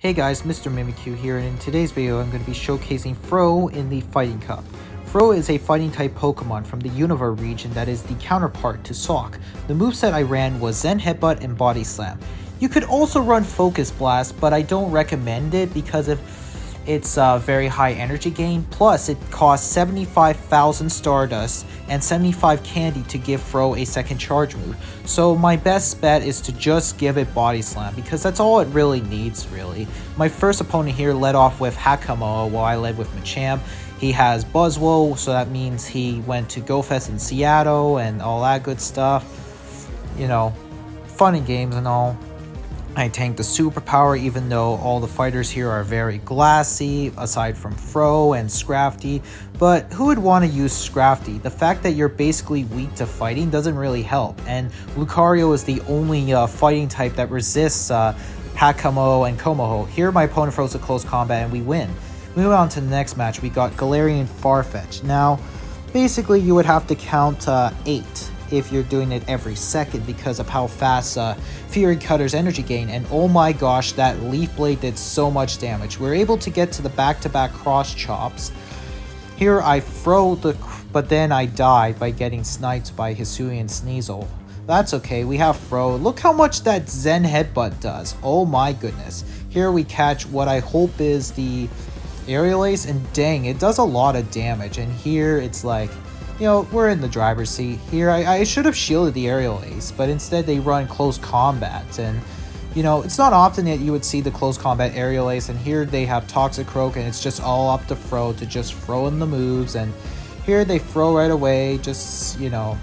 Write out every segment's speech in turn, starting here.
Hey guys, Mr. Mimikyu here, and in today's video I'm going to be showcasing Fro in the Fighting Cup. Fro is a fighting type Pokemon from the Unova region that is the counterpart to Sawk. The moveset I ran was Zen Headbutt and Body Slam. You could also run Focus Blast, but I don't recommend it because of its very high energy gain, plus it costs 75,000 Stardust and 75 Candy to give Fro a second charge move. So my best bet is to just give it Body Slam, because that's all it really needs, really. My first opponent here led off with Hakamo, while I led with Machamp. He has Buzzwole, so that means he went to GoFest in Seattle and all that good stuff. You know, fun and games and all. I tanked the superpower, even though all the fighters here are very glassy, aside from Fro and Scrafty. But who would want to use Scrafty? The fact that you're basically weak to fighting doesn't really help, and Lucario is the only fighting type that resists Hakamo and Komoho. Here my opponent throws a close combat and we win. Moving on to the next match, we got Galarian Farfetch. Now, basically you would have to count 8. If you're doing it every second because of how fast Fury Cutter's energy gain, and oh my gosh, that Leaf Blade did so much damage. We're able to get to the back-to-back cross chops. Here I but then I died by getting sniped by Hisuian Sneasel. That's okay, we have Fro. Look how much that Zen Headbutt does. Oh my goodness. Here we catch what I hope is the Aerial Ace, and dang, it does a lot of damage. And here it's like, you know, we're in the driver's seat. Here, I should have shielded the Aerial Ace, but instead they run close combat. And, you know, it's not often that you would see the close combat Aerial Ace, and here they have Toxicroak, and it's just all up to Fro to just throw in the moves. And here they throw right away, just, you know,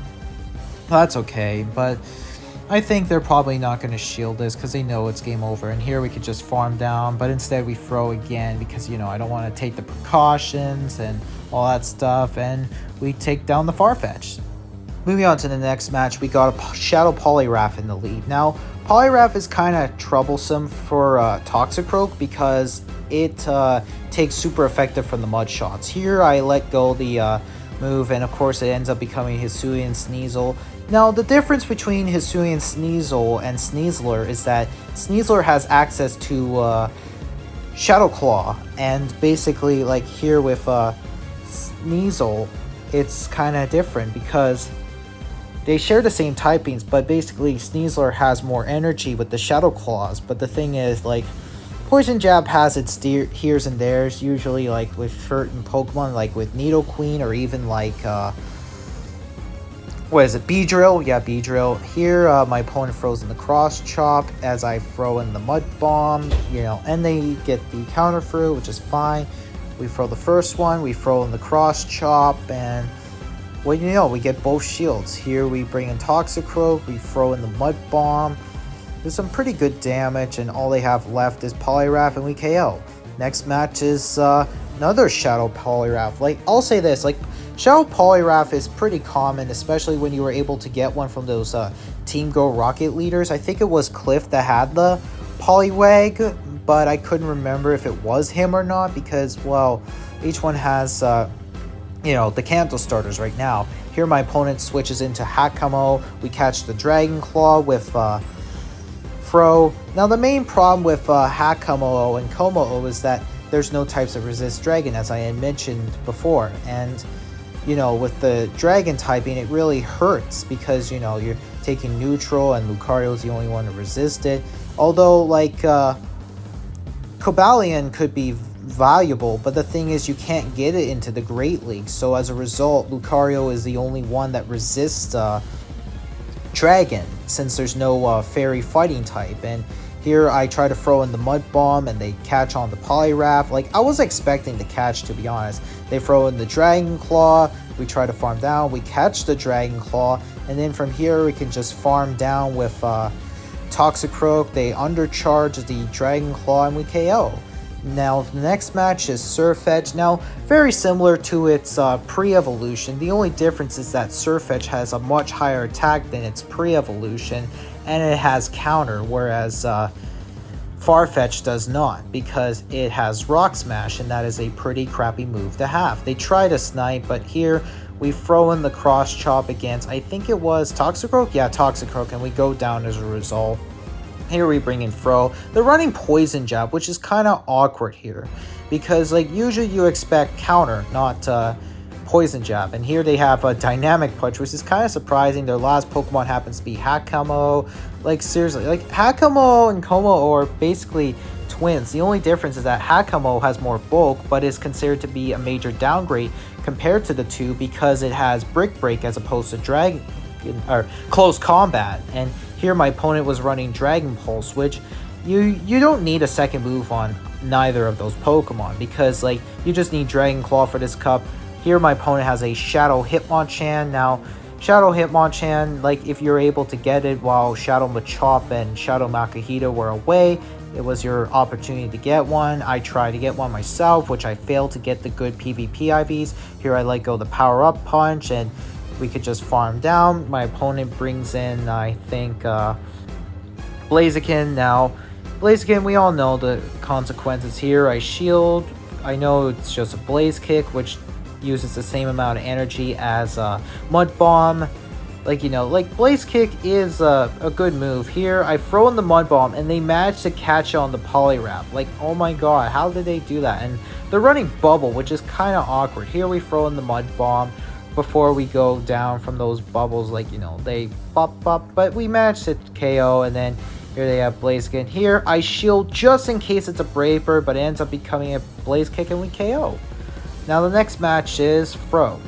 that's okay. But I think they're probably not going to shield this because they know it's game over. And here we could just farm down, but instead we throw again because, you know, I don't want to take the precautions and all that stuff, and we take down the Farfetch. Moving on to the next match, we got a Shadow Poliwrath in the lead. Now, Poliwrath is kind of troublesome for Toxicroak because it takes super effective from the mud shots. Here I let go the move, and of course it ends up becoming Hisuian Sneasel. Now, the difference between Hisuian Sneasel and Sneasler is that Sneasler has access to Shadow Claw, and basically, like here with Sneasel, it's kind of different because they share the same typings, but basically Sneasler has more energy with the Shadow Claws. But the thing is, like, Poison Jab has its here's and there's, usually like with certain Pokemon, like with Nidoqueen, or even like what is it, Beedrill? Yeah, Beedrill. Here, my opponent throws in the Cross Chop as I throw in the Mud Bomb, you know, and they get the counter through, which is fine. We throw the first one, we throw in the Cross Chop, and well, you know, we get both shields. Here we bring in Toxicroak, we throw in the Mud Bomb. There's some pretty good damage, and all they have left is Poliwrath, and we KO. Next match is another Shadow Poliwrath. Like, I'll say this, like, Shadow Poliwrath is pretty common, especially when you were able to get one from those Team Go Rocket leaders. I think it was Cliff that had the Poliwag, but I couldn't remember if it was him or not because, well, each one has, you know, the Kanto starters right now. Here my opponent switches into Hakamo. We catch the Dragon Claw with Fro. Now, the main problem with Hakamo and Komoho is that there's no types that resist Dragon, as I had mentioned before. And, you know, with the Dragon typing, it really hurts because, you know, you're taking neutral and Lucario is the only one to resist it. Although, like, Cobalion could be valuable, but the thing is you can't get it into the Great League. So as a result, Lucario is the only one that resists Dragon, since there's no Fairy fighting type. And here I try to throw in the Mud Bomb and they catch on the Poliwrath. Like, I was expecting to catch, to be honest. They throw in the Dragon Claw, we try to farm down, we catch the Dragon Claw, and then from here we can just farm down with Toxicroak. They undercharge the Dragon Claw and we KO. Now, the next match is Surfetch. Now, very similar to its pre-evolution. The only difference is that Surfetch has a much higher attack than its pre-evolution, and it has counter, whereas Farfetch does not, because it has Rock Smash, and that is a pretty crappy move to have. They try to snipe, but here we throw in the Cross Chop against, I think it was Toxicroak? Yeah, Toxicroak, and we go down as a result. Here we bring in Fro. They're running Poison Jab, which is kind of awkward here. Because, like, usually you expect counter, not Poison Jab. And here they have a Dynamic Punch, which is kind of surprising. Their last Pokemon happens to be Hakamo. Like, seriously, like, Hakamo and Como are basically twins. The only difference is that Hakamo has more bulk, but is considered to be a major downgrade compared to the two because it has Brick Break as opposed to Dragon or Close Combat. And here my opponent was running Dragon Pulse, which you don't need a second move on neither of those Pokemon because, like, you just need Dragon Claw for this cup. Here my opponent has a Shadow Hitmonchan. Now, Shadow Hitmonchan, like, if you're able to get it while Shadow Machop and Shadow Makuhita were away, it was your opportunity to get one. I tried to get one myself, which I failed to get the good PvP IVs. Here I let go the Power Up Punch, and we could just farm down. My opponent brings in, I think, Blaziken. Now, Blaziken, we all know the consequences here. I shield. I know it's just a Blaze Kick, which uses the same amount of energy as Mud Bomb. Like, you know, like, Blaze Kick is a good move. Here, I throw in the Mud Bomb, and they managed to catch on the Poliwrath. Like, oh my god, how did they do that? And they're running Bubble, which is kind of awkward. Here we throw in the Mud Bomb before we go down from those bubbles. Like, you know, they pop up, but we managed to KO, and then here they have Blaziken. Here, I shield just in case it's a Brave Bird, but it ends up becoming a Blaze Kick, and we KO. Now, the next match is Fro.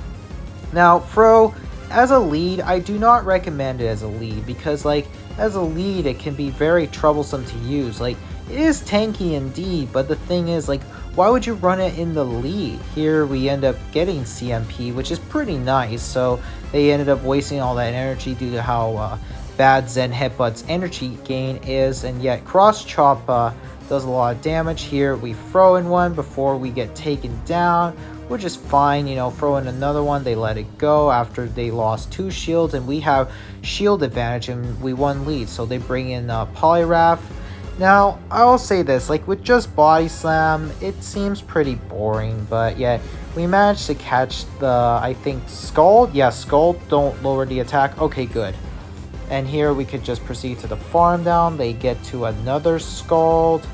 Now, Fro, as a lead, I do not recommend it as a lead because, like, as a lead, it can be very troublesome to use. Like, it is tanky indeed, but the thing is, like, why would you run it in the lead? Here, we end up getting CMP, which is pretty nice, so they ended up wasting all that energy due to how bad Zen Headbutt's energy gain is, and yet Cross Chop does a lot of damage. Here we throw in one before we get taken down, which is fine. You know, throw in another one, they let it go after they lost 2 shields, and we have shield advantage and we won lead, so they bring in Poliwrath. Now, I'll say this, like, with just Body Slam, it seems pretty boring, but yet we managed to catch the, I think, Scald? Yeah, Scald, don't lower the attack. Okay, good. And here we could just proceed to the farm down. They get to another Scald.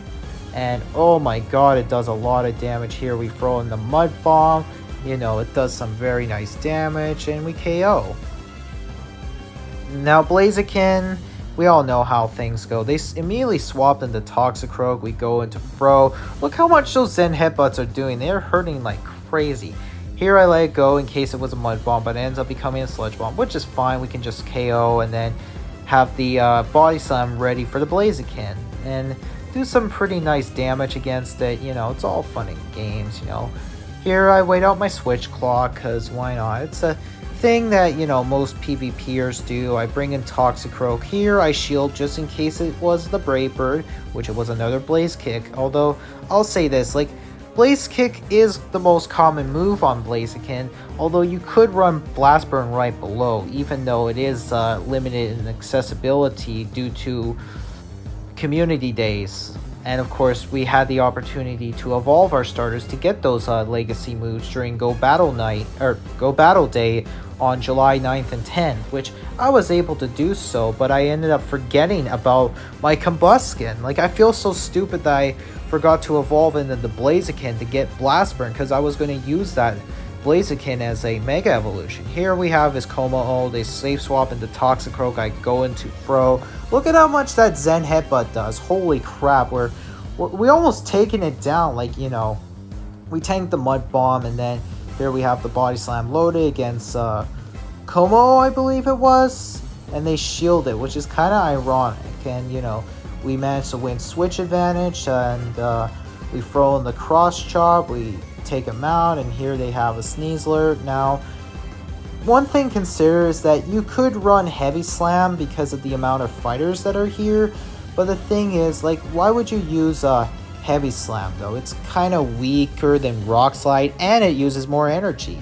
And oh my god, it does a lot of damage. Here we throw in the Mud Bomb. You know, it does some very nice damage. And we KO. Now, Blaziken, we all know how things go. They immediately swapped into Toxicroak. We go into Fro. Look how much those Zen Headbutts are doing. They're hurting like crazy. Here I let it go in case it was a Mud Bomb, but it ends up becoming a Sludge Bomb, which is fine. We can just KO and then have the Body Slam ready for the Blaziken and do some pretty nice damage against it. You know, it's all fun and games, you know. Here I wait out my Switch Claw, because why not? It's a thing that, you know, most PvPers do. I bring in Toxicroak. Here I shield just in case it was the Brave Bird, which it was another Blaze Kick. Although, I'll say this, like, Blaze Kick is the most common move on Blaziken, although you could run Blast Burn right below, even though it is limited in accessibility due to community days. And of course, we had the opportunity to evolve our starters to get those legacy moves during Go Battle Night, or Go Battle Day on July 9th and 10th, which I was able to do so, but I ended up forgetting about my Combusken. Like, I feel so stupid that I forgot to evolve into the Blaziken to get Blast Burn, because I was going to use that Blaziken as a Mega Evolution. Here we have his Como-O, they safe swap into Toxicroak, I go into Fro. Look at how much that Zen Headbutt does. Holy crap, we almost taken it down. Like, you know, we tanked the Mud Bomb, and then here we have the Body Slam loaded against Como, I believe it was, and they shield it, which is kind of ironic. And, you know, we managed to win Switch advantage, and we throw in the Cross Chop, we take him out, and here they have a Sneasler. Now, one thing to consider is that you could run Heavy Slam because of the amount of fighters that are here, but the thing is, like, why would you use Heavy Slam though? It's kind of weaker than Rock Slide, and it uses more energy.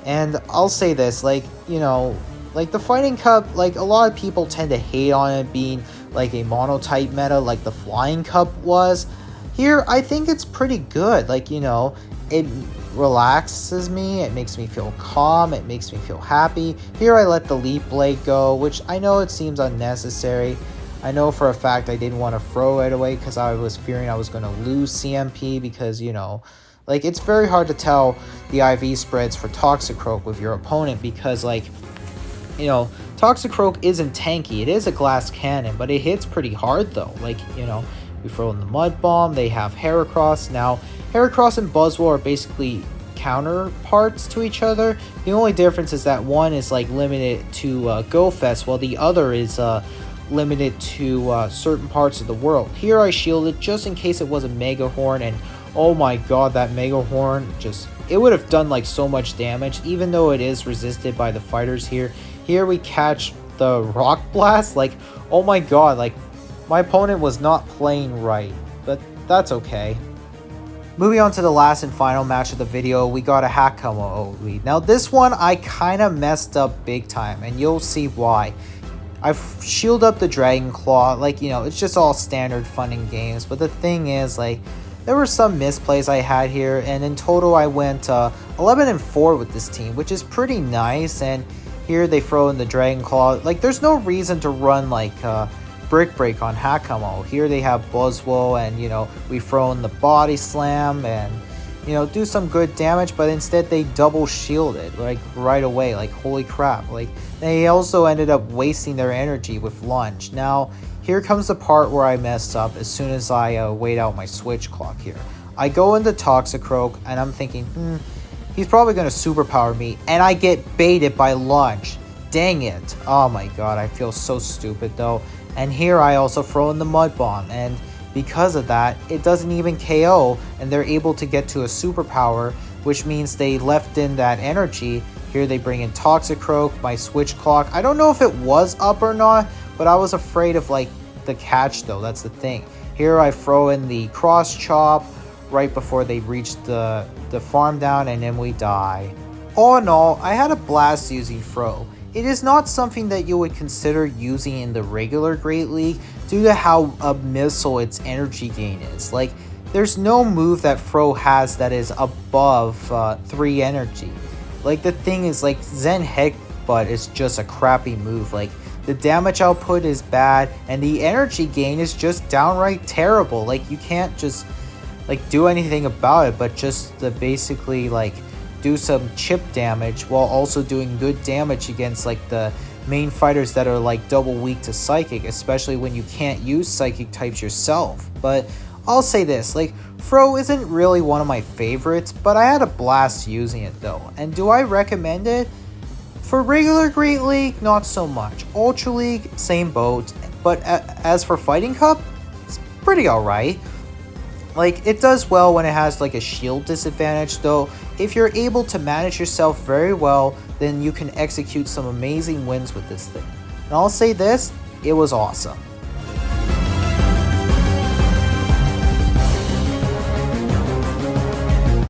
And I'll say this, like, you know, like the Fighting Cup, like, a lot of people tend to hate on it being like a mono-type meta like the Flying Cup was. Here, I think it's pretty good. Like, you know, it relaxes me, it makes me feel calm, it makes me feel happy. Here I let the Leaf Blade go, which I know it seems unnecessary, I know for a fact I didn't want to Fro right away because I was fearing I was going to lose CMP because, you know, like, it's very hard to tell the IV spreads for Toxicroak with your opponent because, like, you know, Toxicroak isn't tanky. It is a glass cannon, but it hits pretty hard, though. Like, you know, we throw in the Mud Bomb. They have Heracross. Now, Heracross and Buzzwole are basically counterparts to each other. The only difference is that one is, like, limited to GoFest, while the other is limited to certain parts of the world. Here I shielded just in case it was a Mega Horn, and oh my god, that Mega Horn just... it would have done, like, so much damage, even though it is resisted by the fighters here. Here we catch the Rock Blast. Like, oh my god, like, my opponent was not playing right, but that's okay. Moving on to the last and final match of the video, we got a Hakamo lead. Now, this one I kind of messed up big time, and you'll see why. I've shielded up the Dragon Claw, like, you know, it's just all standard fun and games, but the thing is, like, there were some misplays I had here, and in total I went 11-4 with this team, which is pretty nice. And here they throw in the Dragon Claw. Like, there's no reason to run, like, Brick Break on Hakamo. Here they have Buzzwole, and, you know, we throw in the Body Slam and, you know, do some good damage, but instead they double shielded, like, right away. Like, holy crap. Like, they also ended up wasting their energy with Lunge. Now, here comes the part where I messed up as soon as I wait out my switch clock here. I go into Toxicroak, and I'm thinking, he's probably going to superpower me, and I get baited by Lunge. Dang it. Oh my god, I feel so stupid though. And here I also throw in the Mud Bomb, and because of that, it doesn't even KO, and they're able to get to a superpower, which means they left in that energy. Here they bring in Toxicroak, my switch clock. I don't know if it was up or not, but I was afraid of, like, the catch though. That's the thing. Here I throw in the Cross Chop right before they reach the farm down, and then we die. All in all, I had a blast using Fro. It is not something that you would consider using in the regular Great League due to how a missile its energy gain is. Like, there's no move that Fro has that is above 3 energy. Like, the thing is, like, Zen Headbutt is just a crappy move. Like, the damage output is bad, and the energy gain is just downright terrible. Like, you can't just, like, do anything about it, but just to basically, like, do some chip damage while also doing good damage against, like, the main fighters that are, like, double weak to Psychic, especially when you can't use Psychic types yourself. But I'll say this, like, Fro isn't really one of my favorites, but I had a blast using it though. And do I recommend it? For regular Great League, not so much. Ultra League, same boat. But as for Fighting Cup, it's pretty alright. Like, it does well when it has, like, a shield disadvantage, though if you're able to manage yourself very well, then you can execute some amazing wins with this thing. And I'll say this, it was awesome.